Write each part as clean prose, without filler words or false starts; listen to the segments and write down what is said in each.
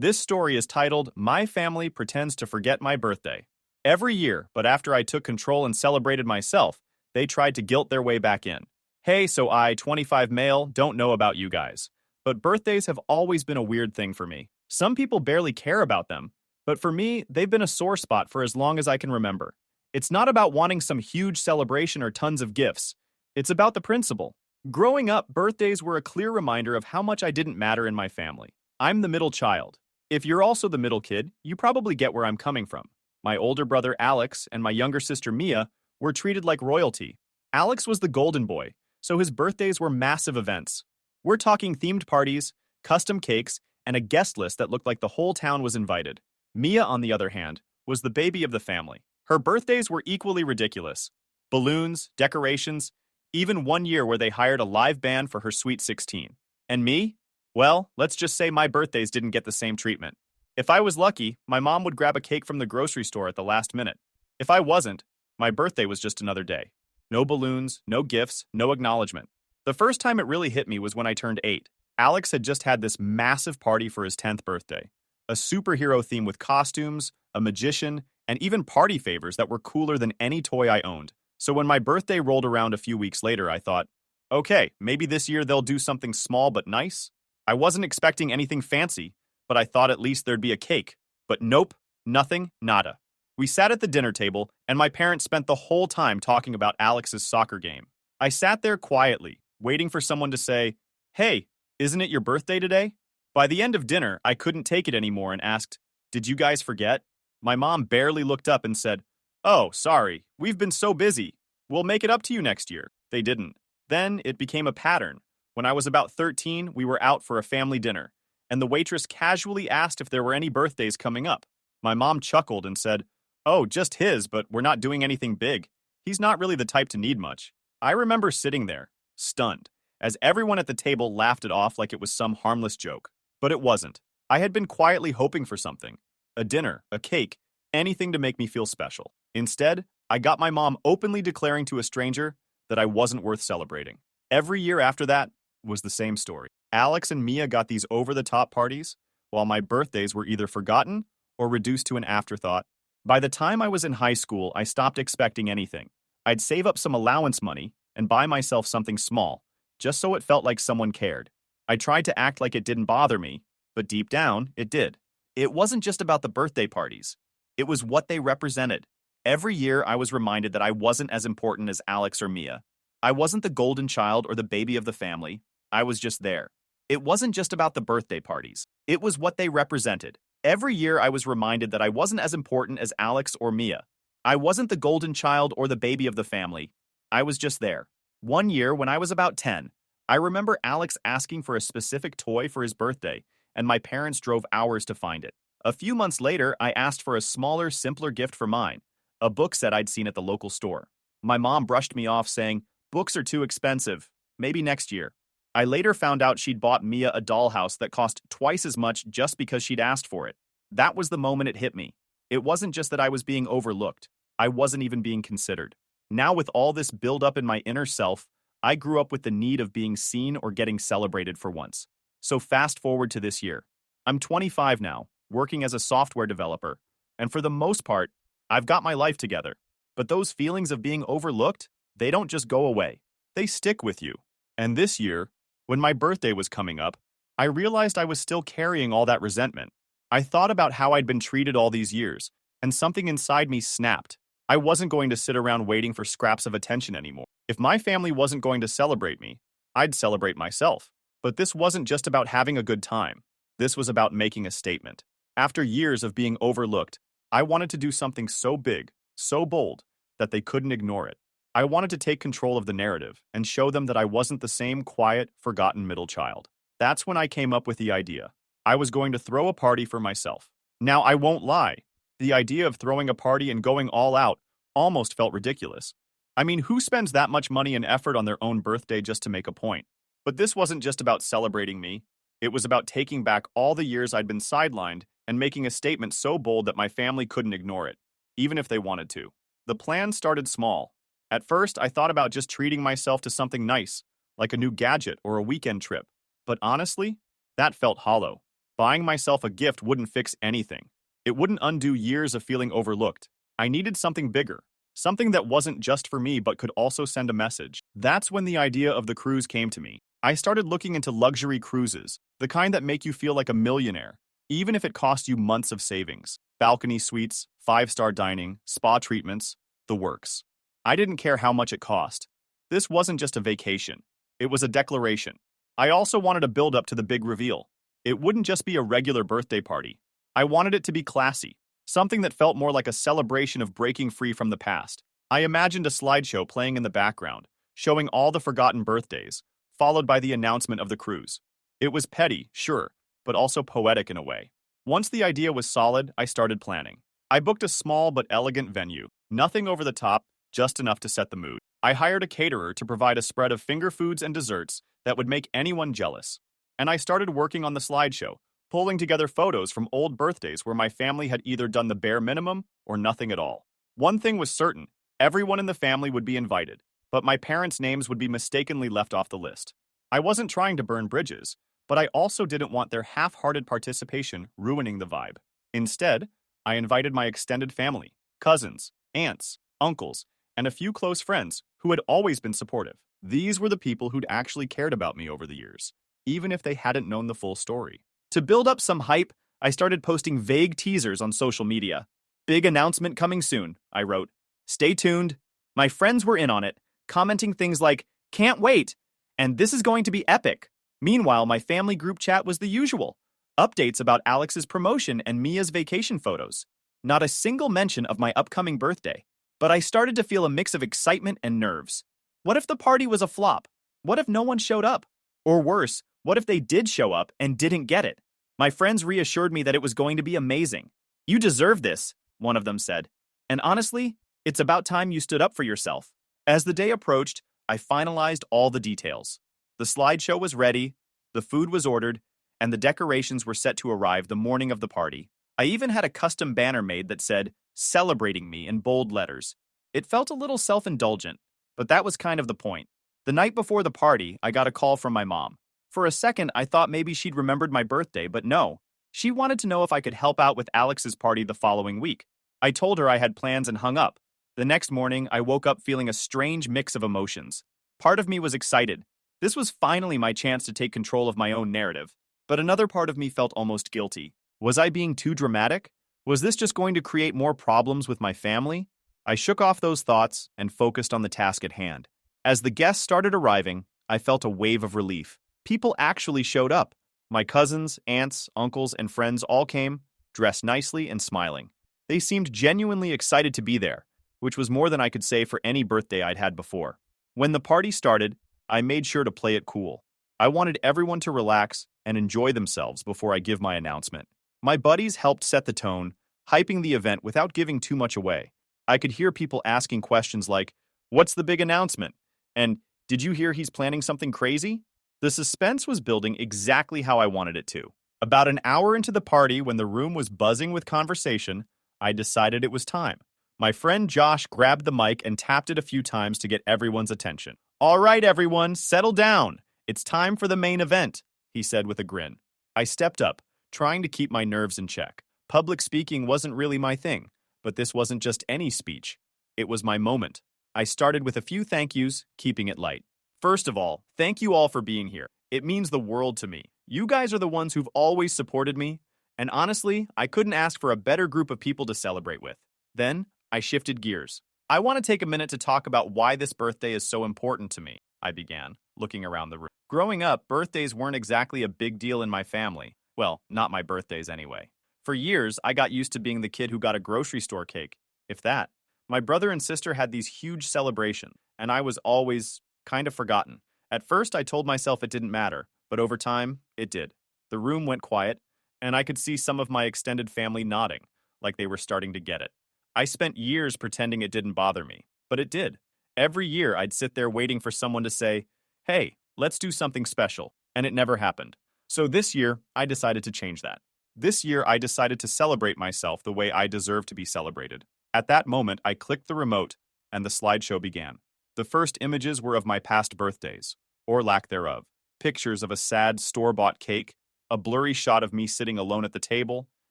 This story is titled, My Family Pretends to Forget My Birthday. Every year, but after I took control and celebrated myself, they tried to guilt their way back in. Hey, so I, 25 male, don't know about you guys. But birthdays have always been a weird thing for me. Some people barely care about them, but for me, they've been a sore spot for as long as I can remember. It's not about wanting some huge celebration or tons of gifts. It's about the principle. Growing up, birthdays were a clear reminder of how much I didn't matter in my family. I'm the middle child. If you're also the middle kid, you probably get where I'm coming from. My older brother Alex and my younger sister Mia were treated like royalty. Alex was the golden boy, so his birthdays were massive events. We're talking themed parties, custom cakes, and a guest list that looked like the whole town was invited. Mia, on the other hand, was the baby of the family. Her birthdays were equally ridiculous. Balloons, decorations, even one year where they hired a live band for her Sweet 16. And me? Well, let's just say my birthdays didn't get the same treatment. If I was lucky, my mom would grab a cake from the grocery store at the last minute. If I wasn't, my birthday was just another day. No balloons, no gifts, no acknowledgement. The first time it really hit me was when I turned 8. Alex had just had this massive party for his 10th birthday. A superhero theme with costumes, a magician, and even party favors that were cooler than any toy I owned. So when my birthday rolled around a few weeks later, I thought, okay, maybe this year they'll do something small but nice. I wasn't expecting anything fancy, but I thought at least there'd be a cake. But nope, nothing, nada. We sat at the dinner table, and my parents spent the whole time talking about Alex's soccer game. I sat there quietly, waiting for someone to say, hey, isn't it your birthday today? By the end of dinner, I couldn't take it anymore and asked, did you guys forget? My mom barely looked up and said, oh, sorry, we've been so busy. We'll make it up to you next year. They didn't. Then it became a pattern. When I was about 13, we were out for a family dinner, and the waitress casually asked if there were any birthdays coming up. My mom chuckled and said, oh, just his, but we're not doing anything big. He's not really the type to need much. I remember sitting there, stunned, as everyone at the table laughed it off like it was some harmless joke. But it wasn't. I had been quietly hoping for something. A dinner, a cake, anything to make me feel special. Instead, I got my mom openly declaring to a stranger that I wasn't worth celebrating. Every year after that was the same story. Alex and Mia got these over-the-top parties, while my birthdays were either forgotten or reduced to an afterthought. By the time I was in high school, I stopped expecting anything. I'd save up some allowance money and buy myself something small, just so it felt like someone cared. I tried to act like it didn't bother me, but deep down, it did. It wasn't just about the birthday parties. It was what they represented. Every year, I was reminded that I wasn't as important as Alex or Mia. I wasn't the golden child or the baby of the family. I was just there. It wasn't just about the birthday parties. It was what they represented. Every year, I was reminded that I wasn't as important as Alex or Mia. I wasn't the golden child or the baby of the family. I was just there. One year, when I was about 10, I remember Alex asking for a specific toy for his birthday, and my parents drove hours to find it. A few months later, I asked for a smaller, simpler gift for mine, a book set I'd seen at the local store. My mom brushed me off saying, books are too expensive, maybe next year. I later found out she'd bought Mia a dollhouse that cost twice as much just because she'd asked for it. That was the moment it hit me. It wasn't just that I was being overlooked. I wasn't even being considered. Now with all this build-up in my inner self, I grew up with the need of being seen or getting celebrated for once. So fast forward to this year. I'm 25 now, working as a software developer, and for the most part, I've got my life together. But those feelings of being overlooked, they don't just go away. They stick with you. And this year, when my birthday was coming up, I realized I was still carrying all that resentment. I thought about how I'd been treated all these years, and something inside me snapped. I wasn't going to sit around waiting for scraps of attention anymore. If my family wasn't going to celebrate me, I'd celebrate myself. But this wasn't just about having a good time. This was about making a statement. After years of being overlooked, I wanted to do something so big, so bold, that they couldn't ignore it. I wanted to take control of the narrative and show them that I wasn't the same quiet, forgotten middle child. That's when I came up with the idea. I was going to throw a party for myself. Now, I won't lie. The idea of throwing a party and going all out almost felt ridiculous. I mean, who spends that much money and effort on their own birthday just to make a point? But this wasn't just about celebrating me. It was about taking back all the years I'd been sidelined and making a statement so bold that my family couldn't ignore it, even if they wanted to. The plan started small. At first, I thought about just treating myself to something nice, like a new gadget or a weekend trip. But honestly, that felt hollow. Buying myself a gift wouldn't fix anything. It wouldn't undo years of feeling overlooked. I needed something bigger, something that wasn't just for me but could also send a message. That's when the idea of the cruise came to me. I started looking into luxury cruises, the kind that make you feel like a millionaire, even if it costs you months of savings. Balcony suites, five-star dining, spa treatments, the works. I didn't care how much it cost. This wasn't just a vacation. It was a declaration. I also wanted to build up to the big reveal. It wouldn't just be a regular birthday party. I wanted it to be classy, something that felt more like a celebration of breaking free from the past. I imagined a slideshow playing in the background, showing all the forgotten birthdays, followed by the announcement of the cruise. It was petty, sure, but also poetic in a way. Once the idea was solid, I started planning. I booked a small but elegant venue, nothing over the top, just enough to set the mood. I hired a caterer to provide a spread of finger foods and desserts that would make anyone jealous. And I started working on the slideshow, pulling together photos from old birthdays where my family had either done the bare minimum or nothing at all. One thing was certain, everyone in the family would be invited, but my parents' names would be mistakenly left off the list. I wasn't trying to burn bridges, but I also didn't want their half-hearted participation ruining the vibe. Instead, I invited my extended family, cousins, aunts, uncles, and a few close friends who had always been supportive. These were the people who'd actually cared about me over the years, even if they hadn't known the full story. To build up some hype, I started posting vague teasers on social media. "Big announcement coming soon," I wrote. "Stay tuned." My friends were in on it, commenting things like, "Can't wait," and "This is going to be epic." Meanwhile, my family group chat was the usual. Updates about Alex's promotion and Mia's vacation photos. Not a single mention of my upcoming birthday. But I started to feel a mix of excitement and nerves. What if the party was a flop? What if no one showed up? Or worse, what if they did show up and didn't get it? My friends reassured me that it was going to be amazing. "You deserve this," one of them said. "And honestly, it's about time you stood up for yourself." As the day approached, I finalized all the details. The slideshow was ready, the food was ordered, and the decorations were set to arrive the morning of the party. I even had a custom banner made that said, "Celebrating me," in bold letters. It felt a little self-indulgent, but that was kind of the point. The night before the party, I got a call from my mom. For a second, I thought maybe she'd remembered my birthday, but no. She wanted to know if I could help out with Alex's party the following week. I told her I had plans and hung up. The next morning, I woke up feeling a strange mix of emotions. Part of me was excited. This was finally my chance to take control of my own narrative. But another part of me felt almost guilty. Was I being too dramatic? Was this just going to create more problems with my family? I shook off those thoughts and focused on the task at hand. As the guests started arriving, I felt a wave of relief. People actually showed up. My cousins, aunts, uncles, and friends all came, dressed nicely and smiling. They seemed genuinely excited to be there, which was more than I could say for any birthday I'd had before. When the party started, I made sure to play it cool. I wanted everyone to relax and enjoy themselves before I give my announcement. My buddies helped set the tone, hyping the event without giving too much away. I could hear people asking questions like, "What's the big announcement?" And "Did you hear he's planning something crazy?" The suspense was building exactly how I wanted it to. About an hour into the party, when the room was buzzing with conversation, I decided it was time. My friend Josh grabbed the mic and tapped it a few times to get everyone's attention. "All right, everyone, settle down. It's time for the main event," he said with a grin. I stepped up, trying to keep my nerves in check. Public speaking wasn't really my thing, but this wasn't just any speech. It was my moment. I started with a few thank yous, keeping it light. First of all, thank you all for being here. It means the world to me. You guys are the ones who've always supported me, and honestly, I couldn't ask for a better group of people to celebrate with. Then, I shifted gears. "I want to take a minute to talk about why this birthday is so important to me," I began, looking around the room. Growing up, birthdays weren't exactly a big deal in my family. Well, not my birthdays anyway. For years, I got used to being the kid who got a grocery store cake, if that. My brother and sister had these huge celebrations, and I was always kind of forgotten. At first, I told myself it didn't matter, but over time, it did. The room went quiet, and I could see some of my extended family nodding, like they were starting to get it. I spent years pretending it didn't bother me, but it did. Every year, I'd sit there waiting for someone to say, "Hey, let's do something special," and it never happened. So this year, I decided to change that. This year, I decided to celebrate myself the way I deserve to be celebrated. At that moment, I clicked the remote, and the slideshow began. The first images were of my past birthdays, or lack thereof. Pictures of a sad store-bought cake, a blurry shot of me sitting alone at the table,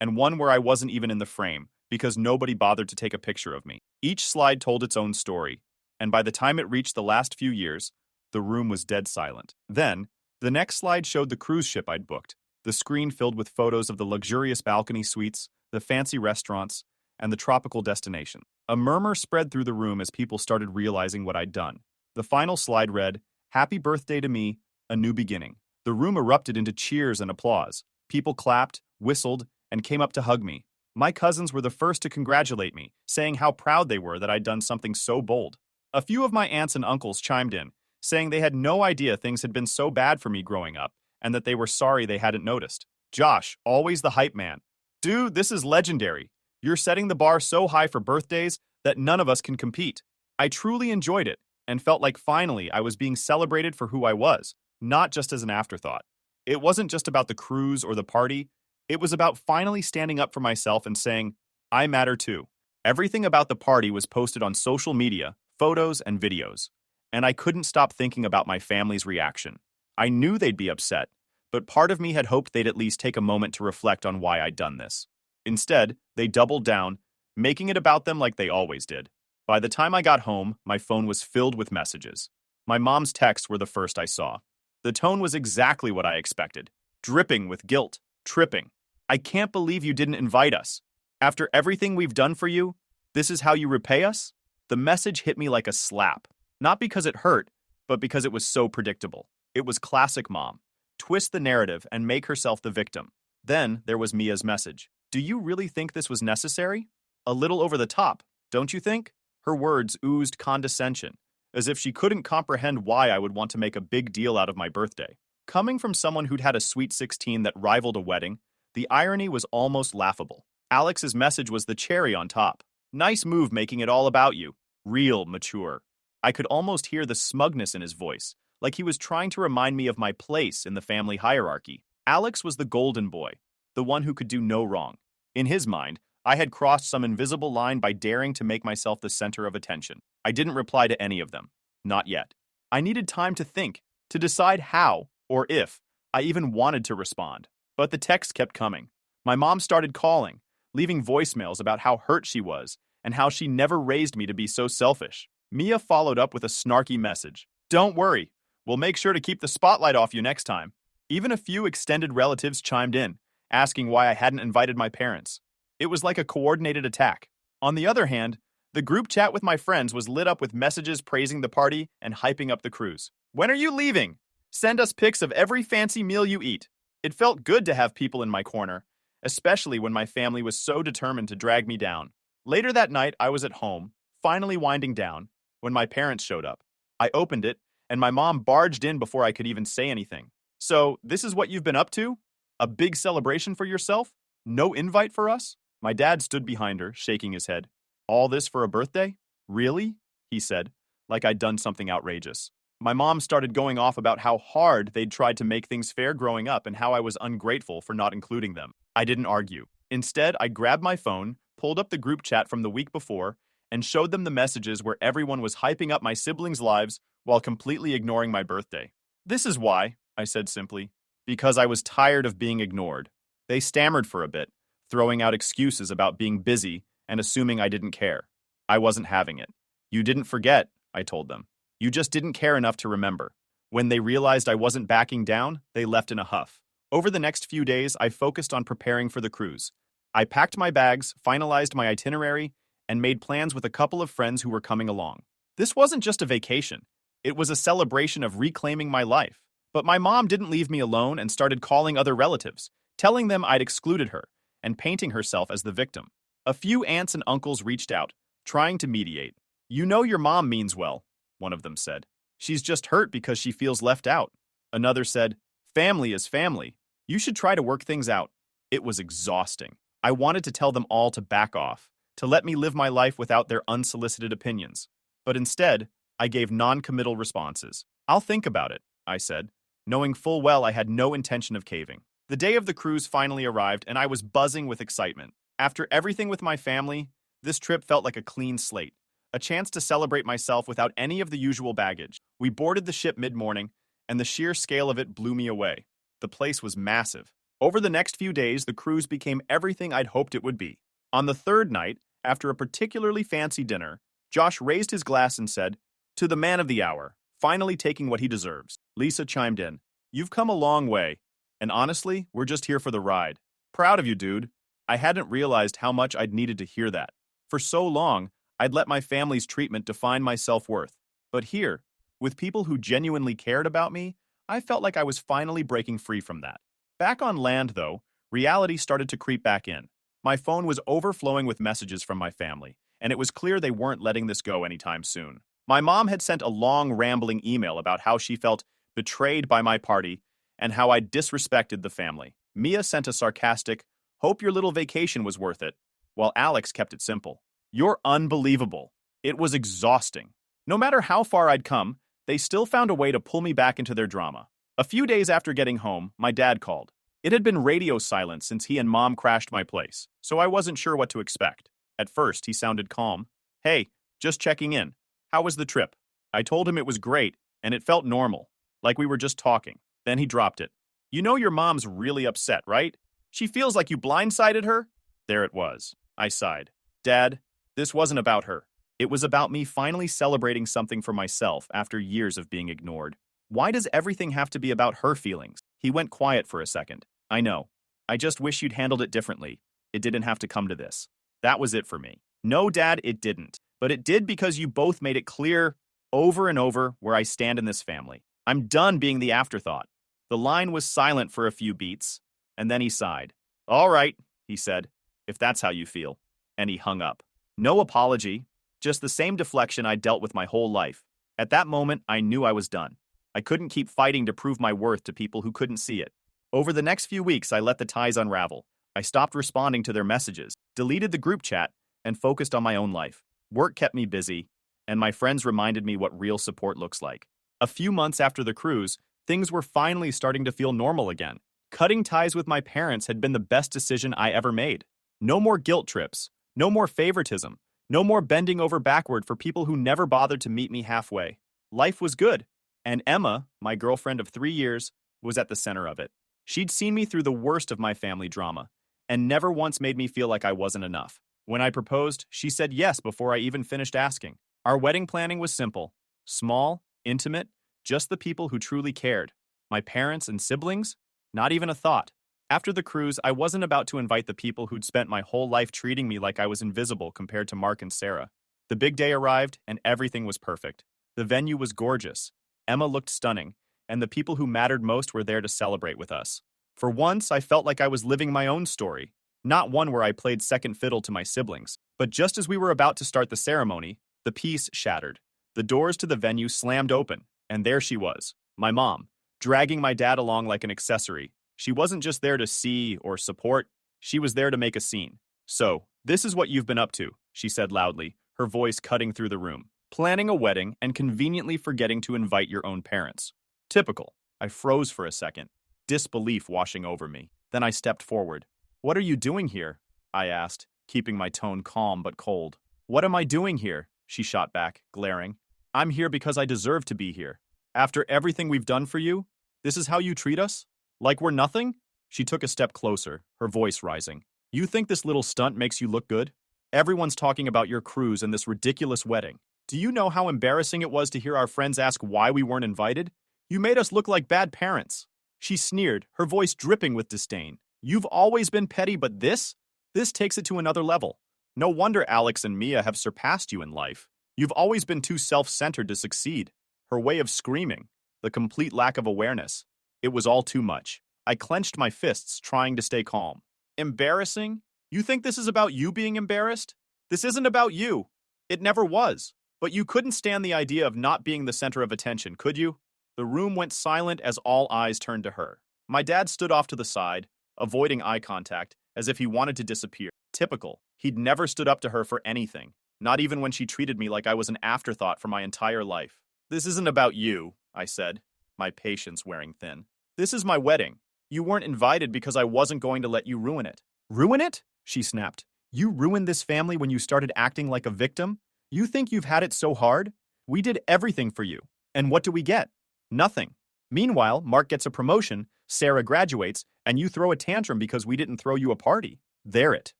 and one where I wasn't even in the frame because nobody bothered to take a picture of me. Each slide told its own story, and by the time it reached the last few years, the room was dead silent. Then, the next slide showed the cruise ship I'd booked, the screen filled with photos of the luxurious balcony suites, the fancy restaurants, and the tropical destination. A murmur spread through the room as people started realizing what I'd done. The final slide read, "Happy birthday to me, a new beginning." The room erupted into cheers and applause. People clapped, whistled, and came up to hug me. My cousins were the first to congratulate me, saying how proud they were that I'd done something so bold. A few of my aunts and uncles chimed in, saying they had no idea things had been so bad for me growing up, and that they were sorry they hadn't noticed. Josh, always the hype man. Dude, this is legendary. You're setting the bar so high for birthdays that none of us can compete. I truly enjoyed it, and felt like finally I was being celebrated for who I was, not just as an afterthought. It wasn't just about the cruise or the party, it was about finally standing up for myself and saying, I matter too. Everything about the party was posted on social media, photos and videos, and I couldn't stop thinking about my family's reaction. I knew they'd be upset, but part of me had hoped they'd at least take a moment to reflect on why I'd done this. Instead, they doubled down, making it about them like they always did. By the time I got home, my phone was filled with messages. My mom's texts were the first I saw. The tone was exactly what I expected, dripping with guilt, tripping. I can't believe you didn't invite us. After everything we've done for you, this is how you repay us? The message hit me like a slap. Not because it hurt, but because it was so predictable. It was classic mom. Twist the narrative and make herself the victim. Then there was Mia's message. Do you really think this was necessary? A little over the top, don't you think? Her words oozed condescension, as if she couldn't comprehend why I would want to make a big deal out of my birthday. Coming from someone who'd had a sweet 16 that rivaled a wedding, the irony was almost laughable. Alex's message was the cherry on top. Nice move making it all about you. Real mature. I could almost hear the smugness in his voice, like he was trying to remind me of my place in the family hierarchy. Alex was the golden boy, the one who could do no wrong. In his mind, I had crossed some invisible line by daring to make myself the center of attention. I didn't reply to any of them. Not yet. I needed time to think, to decide how, or if, I even wanted to respond. But the texts kept coming. My mom started calling, leaving voicemails about how hurt she was and how she never raised me to be so selfish. Mia followed up with a snarky message. Don't worry, we'll make sure to keep the spotlight off you next time. Even a few extended relatives chimed in, asking why I hadn't invited my parents. It was like a coordinated attack. On the other hand, the group chat with my friends was lit up with messages praising the party and hyping up the cruise. When are you leaving? Send us pics of every fancy meal you eat. It felt good to have people in my corner, especially when my family was so determined to drag me down. Later that night, I was at home, finally winding down, when my parents showed up. I opened it, and my mom barged in before I could even say anything. So, this is what you've been up to? A big celebration for yourself? No invite for us? My dad stood behind her, shaking his head. All this for a birthday? Really? He said, like I'd done something outrageous. My mom started going off about how hard they'd tried to make things fair growing up and how I was ungrateful for not including them. I didn't argue. Instead, I grabbed my phone, pulled up the group chat from the week before, and showed them the messages where everyone was hyping up my siblings' lives while completely ignoring my birthday. This is why, I said simply. Because I was tired of being ignored. They stammered for a bit, throwing out excuses about being busy and assuming I didn't care. I wasn't having it. You didn't forget, I told them. You just didn't care enough to remember. When they realized I wasn't backing down, they left in a huff. Over the next few days, I focused on preparing for the cruise. I packed my bags, finalized my itinerary, and made plans with a couple of friends who were coming along. This wasn't just a vacation. It was a celebration of reclaiming my life. But my mom didn't leave me alone and started calling other relatives, telling them I'd excluded her, and painting herself as the victim. A few aunts and uncles reached out, trying to mediate. You know your mom means well, one of them said. She's just hurt because she feels left out. Another said, family is family. You should try to work things out. It was exhausting. I wanted to tell them all to back off, to let me live my life without their unsolicited opinions. But instead, I gave non-committal responses. I'll think about it, I said, knowing full well I had no intention of caving. The day of the cruise finally arrived, and I was buzzing with excitement. After everything with my family, this trip felt like a clean slate, a chance to celebrate myself without any of the usual baggage. We boarded the ship mid-morning, and the sheer scale of it blew me away. The place was massive. Over the next few days, the cruise became everything I'd hoped it would be. On the third night, after a particularly fancy dinner, Josh raised his glass and said, "To the man of the hour, finally taking what he deserves." Lisa chimed in, "You've come a long way, and honestly, we're just here for the ride. Proud of you, dude." I hadn't realized how much I'd needed to hear that. For so long, I'd let my family's treatment define my self-worth. But here, with people who genuinely cared about me, I felt like I was finally breaking free from that. Back on land, though, reality started to creep back in. My phone was overflowing with messages from my family, and it was clear they weren't letting this go anytime soon. My mom had sent a long, rambling email about how she felt betrayed by my party and how I'd disrespected the family. Mia sent a sarcastic, "Hope your little vacation was worth it," while Alex kept it simple. "You're unbelievable." It was exhausting. No matter how far I'd come, they still found a way to pull me back into their drama. A few days after getting home, my dad called. It had been radio silence since he and Mom crashed my place, so I wasn't sure what to expect. At first, he sounded calm. "Hey, just checking in. How was the trip?" I told him it was great, and it felt normal, like we were just talking. Then he dropped it. "You know your mom's really upset, right? She feels like you blindsided her?" There it was. I sighed. "Dad, this wasn't about her. It was about me finally celebrating something for myself after years of being ignored. Why does everything have to be about her feelings?" He went quiet for a second. "I know. I just wish you'd handled it differently. It didn't have to come to this." That was it for me. "No, Dad, it didn't. But it did because you both made it clear over and over where I stand in this family. I'm done being the afterthought." The line was silent for a few beats, and then he sighed. "All right," he said, "if that's how you feel." And he hung up. No apology, just the same deflection I dealt with my whole life. At that moment, I knew I was done. I couldn't keep fighting to prove my worth to people who couldn't see it. Over the next few weeks, I let the ties unravel. I stopped responding to their messages, deleted the group chat, and focused on my own life. Work kept me busy, and my friends reminded me what real support looks like. A few months after the cruise, things were finally starting to feel normal again. Cutting ties with my parents had been the best decision I ever made. No more guilt trips, no more favoritism, no more bending over backward for people who never bothered to meet me halfway. Life was good, and Emma, my girlfriend of 3 years, was at the center of it. She'd seen me through the worst of my family drama, and never once made me feel like I wasn't enough. When I proposed, she said yes before I even finished asking. Our wedding planning was simple. Small, intimate, just the people who truly cared. My parents and siblings? Not even a thought. After the cruise, I wasn't about to invite the people who'd spent my whole life treating me like I was invisible compared to Mark and Sarah. The big day arrived, and everything was perfect. The venue was gorgeous. Emma looked stunning, and the people who mattered most were there to celebrate with us. For once, I felt like I was living my own story, not one where I played second fiddle to my siblings. But just as we were about to start the ceremony, the peace shattered. The doors to the venue slammed open, and there she was, my mom, dragging my dad along like an accessory. She wasn't just there to see or support, she was there to make a scene. "So, this is what you've been up to," she said loudly, her voice cutting through the room. "Planning a wedding and conveniently forgetting to invite your own parents. Typical." I froze for a second, disbelief washing over me. Then I stepped forward. "What are you doing here?" I asked, keeping my tone calm but cold. "What am I doing here?" she shot back, glaring. "I'm here because I deserve to be here. After everything we've done for you, this is how you treat us? Like we're nothing?" She took a step closer, her voice rising. "You think this little stunt makes you look good? Everyone's talking about your cruise and this ridiculous wedding. Do you know how embarrassing it was to hear our friends ask why we weren't invited? You made us look like bad parents." She sneered, her voice dripping with disdain. "You've always been petty, but this? This takes it to another level. No wonder Alex and Mia have surpassed you in life. You've always been too self-centered to succeed." Her way of screaming, the complete lack of awareness. It was all too much. I clenched my fists, trying to stay calm. "Embarrassing? You think this is about you being embarrassed? This isn't about you. It never was. But you couldn't stand the idea of not being the center of attention, could you?" The room went silent as all eyes turned to her. My dad stood off to the side, avoiding eye contact, as if he wanted to disappear. Typical. He'd never stood up to her for anything, not even when she treated me like I was an afterthought for my entire life. "This isn't about you," I said, my patience wearing thin. "This is my wedding. You weren't invited because I wasn't going to let you ruin it." "Ruin it?" she snapped. "You ruined this family when you started acting like a victim? You think you've had it so hard? We did everything for you. And what do we get? Nothing. Meanwhile, Mark gets a promotion, Sarah graduates, and you throw a tantrum because we didn't throw you a party. There it.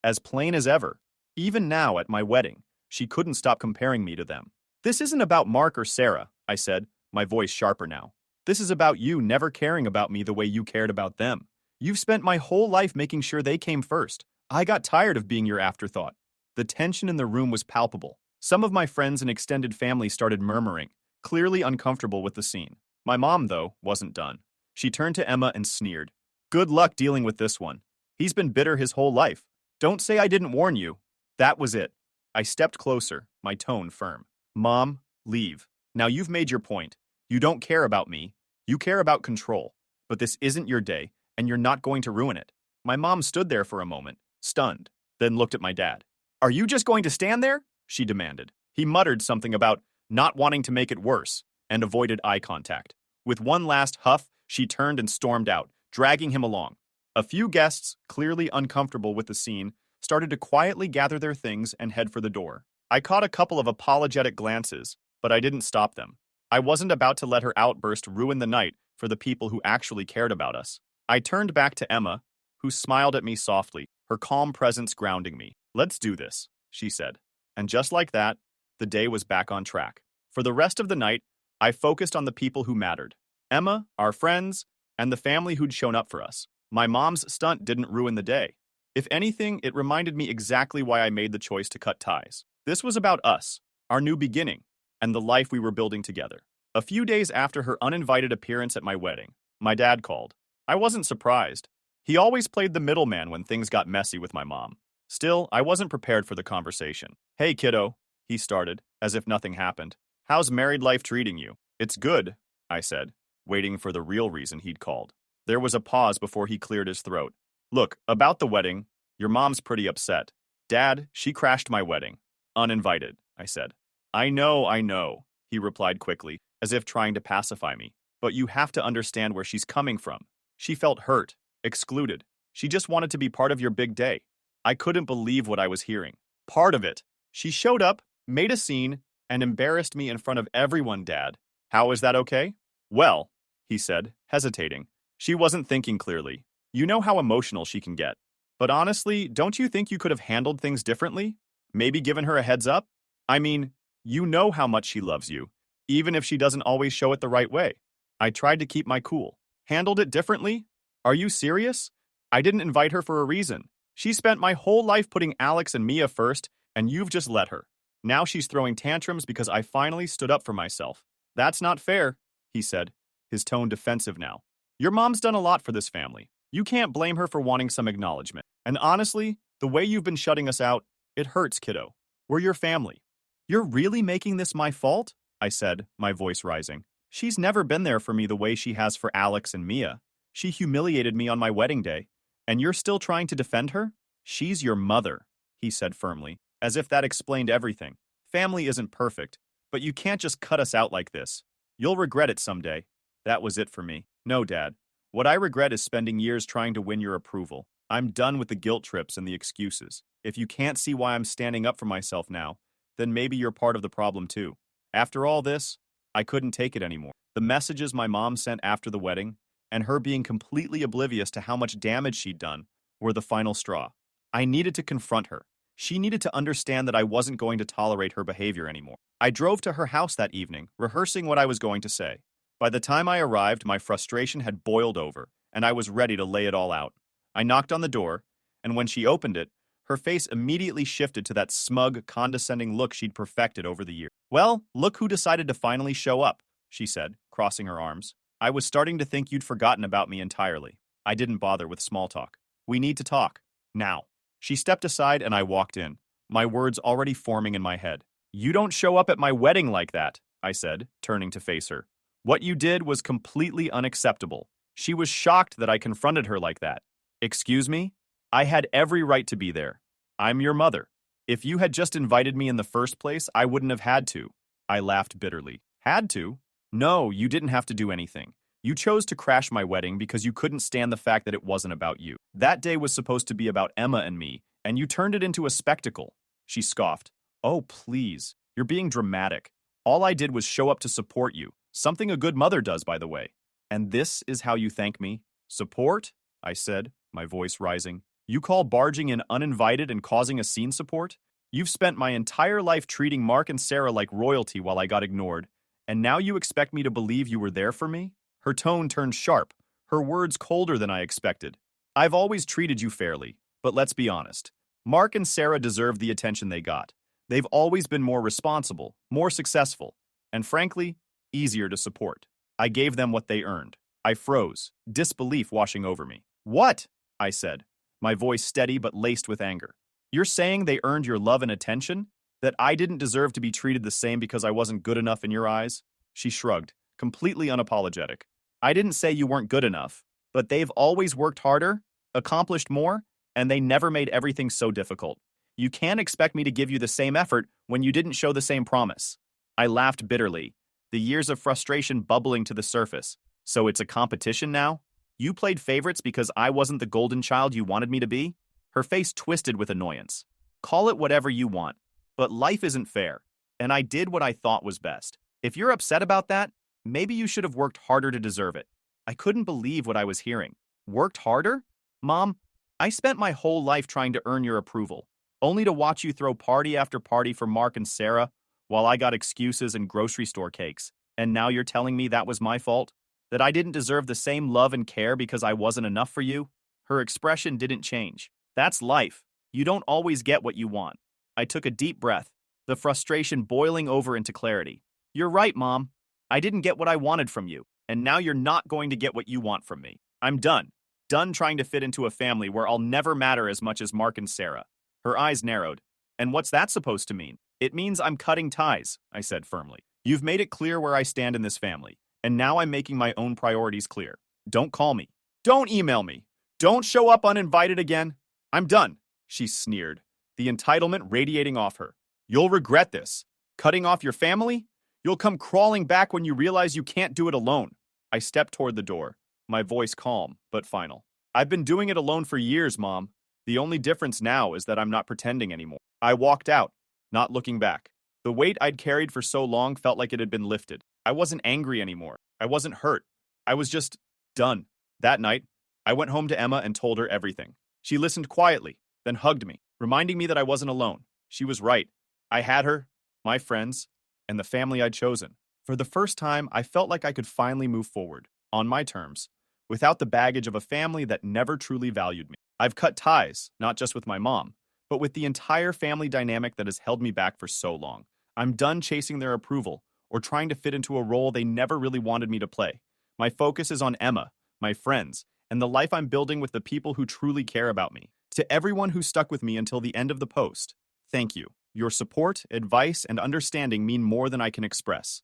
As plain as ever. Even now at my wedding, she couldn't stop comparing me to them. This isn't about Mark or Sarah, I said, my voice sharper now. This is about you never caring about me the way you cared about them. You've spent my whole life making sure they came first. I got tired of being your afterthought. The tension in the room was palpable. Some of my friends and extended family started murmuring, clearly uncomfortable with the scene. My mom, though, wasn't done. She turned to Emma and sneered. Good luck dealing with this one. He's been bitter his whole life. Don't say I didn't warn you. That was it. I stepped closer, my tone firm. Mom, leave. Now you've made your point. You don't care about me. You care about control. But this isn't your day, and you're not going to ruin it. My mom stood there for a moment, stunned, then looked at my dad. Are you just going to stand there? She demanded. He muttered something about not wanting to make it worse, and avoided eye contact. With one last huff, she turned and stormed out, dragging him along. A few guests, clearly uncomfortable with the scene, started to quietly gather their things and head for the door. I caught a couple of apologetic glances, but I didn't stop them. I wasn't about to let her outburst ruin the night for the people who actually cared about us. I turned back to Emma, who smiled at me softly, her calm presence grounding me. Let's do this, she said. And just like that, the day was back on track. For the rest of the night, I focused on the people who mattered. Emma, our friends, and the family who'd shown up for us. My mom's stunt didn't ruin the day. If anything, it reminded me exactly why I made the choice to cut ties. This was about us, our new beginning, and the life we were building together. A few days after her uninvited appearance at my wedding, my dad called. I wasn't surprised. He always played the middleman when things got messy with my mom. Still, I wasn't prepared for the conversation. Hey, kiddo, he started, as if nothing happened. How's married life treating you? It's good, I said, waiting for the real reason he'd called. There was a pause before he cleared his throat. Look, about the wedding, your mom's pretty upset. Dad, she crashed my wedding. Uninvited, I said. I know, he replied quickly, as if trying to pacify me. But you have to understand where she's coming from. She felt hurt, excluded. She just wanted to be part of your big day. I couldn't believe what I was hearing. Part of it. She showed up, made a scene, and embarrassed me in front of everyone, Dad. How is that okay? Well, he said, hesitating. She wasn't thinking clearly. You know how emotional she can get. But honestly, don't you think you could have handled things differently? Maybe given her a heads up? I mean, you know how much she loves you, even if she doesn't always show it the right way. I tried to keep my cool. Handled it differently? Are you serious? I didn't invite her for a reason. She spent my whole life putting Alex and Mia first, and you've just let her. Now she's throwing tantrums because I finally stood up for myself. That's not fair, he said, his tone defensive now. Your mom's done a lot for this family. You can't blame her for wanting some acknowledgement. And honestly, the way you've been shutting us out, it hurts, kiddo. We're your family. You're really making this my fault? I said, my voice rising. She's never been there for me the way she has for Alex and Mia. She humiliated me on my wedding day. And you're still trying to defend her? She's your mother, he said firmly, as if that explained everything. Family isn't perfect, but you can't just cut us out like this. You'll regret it someday. That was it for me. No, Dad. What I regret is spending years trying to win your approval. I'm done with the guilt trips and the excuses. If you can't see why I'm standing up for myself now, then maybe you're part of the problem too. After all this, I couldn't take it anymore. The messages my mom sent after the wedding, and her being completely oblivious to how much damage she'd done, were the final straw. I needed to confront her. She needed to understand that I wasn't going to tolerate her behavior anymore. I drove to her house that evening, rehearsing what I was going to say. By the time I arrived, my frustration had boiled over, and I was ready to lay it all out. I knocked on the door, and when she opened it, her face immediately shifted to that smug, condescending look she'd perfected over the years. Well, look who decided to finally show up, she said, crossing her arms. I was starting to think you'd forgotten about me entirely. I didn't bother with small talk. We need to talk. Now. She stepped aside and I walked in, my words already forming in my head. You don't show up at my wedding like that, I said, turning to face her. What you did was completely unacceptable. She was shocked that I confronted her like that. Excuse me? I had every right to be there. I'm your mother. If you had just invited me in the first place, I wouldn't have had to. I laughed bitterly. Had to? No, you didn't have to do anything. You chose to crash my wedding because you couldn't stand the fact that it wasn't about you. That day was supposed to be about Emma and me, and you turned it into a spectacle. She scoffed. Oh, please. You're being dramatic. All I did was show up to support you. Something a good mother does, by the way. And this is how you thank me? Support? I said, my voice rising. You call barging in uninvited and causing a scene support? You've spent my entire life treating Mark and Sarah like royalty while I got ignored, and now you expect me to believe you were there for me? Her tone turned sharp, her words colder than I expected. I've always treated you fairly, but let's be honest. Mark and Sarah deserve the attention they got. They've always been more responsible, more successful, and frankly, easier to support. I gave them what they earned. I froze, disbelief washing over me. What? I said, my voice steady but laced with anger. You're saying they earned your love and attention? That I didn't deserve to be treated the same because I wasn't good enough in your eyes? She shrugged, completely unapologetic. I didn't say you weren't good enough, but they've always worked harder, accomplished more, and they never made everything so difficult. You can't expect me to give you the same effort when you didn't show the same promise. I laughed bitterly, the years of frustration bubbling to the surface. So it's a competition now? You played favorites because I wasn't the golden child you wanted me to be? Her face twisted with annoyance. Call it whatever you want, but life isn't fair, and I did what I thought was best. If you're upset about that, maybe you should have worked harder to deserve it. I couldn't believe what I was hearing. Worked harder? Mom, I spent my whole life trying to earn your approval, only to watch you throw party after party for Mark and Sarah while I got excuses and grocery store cakes. And now you're telling me that was my fault? That I didn't deserve the same love and care because I wasn't enough for you? Her expression didn't change. That's life. You don't always get what you want. I took a deep breath, the frustration boiling over into clarity. You're right, Mom. I didn't get what I wanted from you, and now you're not going to get what you want from me. I'm done. Done trying to fit into a family where I'll never matter as much as Mark and Sarah. Her eyes narrowed. And what's that supposed to mean? It means I'm cutting ties, I said firmly. You've made it clear where I stand in this family, and now I'm making my own priorities clear. Don't call me. Don't email me. Don't show up uninvited again. I'm done, she sneered, the entitlement radiating off her. You'll regret this. Cutting off your family? You'll come crawling back when you realize you can't do it alone. I stepped toward the door, my voice calm but final. I've been doing it alone for years, Mom. The only difference now is that I'm not pretending anymore. I walked out, not looking back. The weight I'd carried for so long felt like it had been lifted. I wasn't angry anymore. I wasn't hurt. I was just done. That night, I went home to Emma and told her everything. She listened quietly, then hugged me, reminding me that I wasn't alone. She was right. I had her, my friends, and the family I'd chosen. For the first time, I felt like I could finally move forward, on my terms, without the baggage of a family that never truly valued me. I've cut ties, not just with my mom, but with the entire family dynamic that has held me back for so long. I'm done chasing their approval or trying to fit into a role they never really wanted me to play. My focus is on Emma, my friends, and the life I'm building with the people who truly care about me. To everyone who stuck with me until the end of the post, thank you. Your support, advice, and understanding mean more than I can express.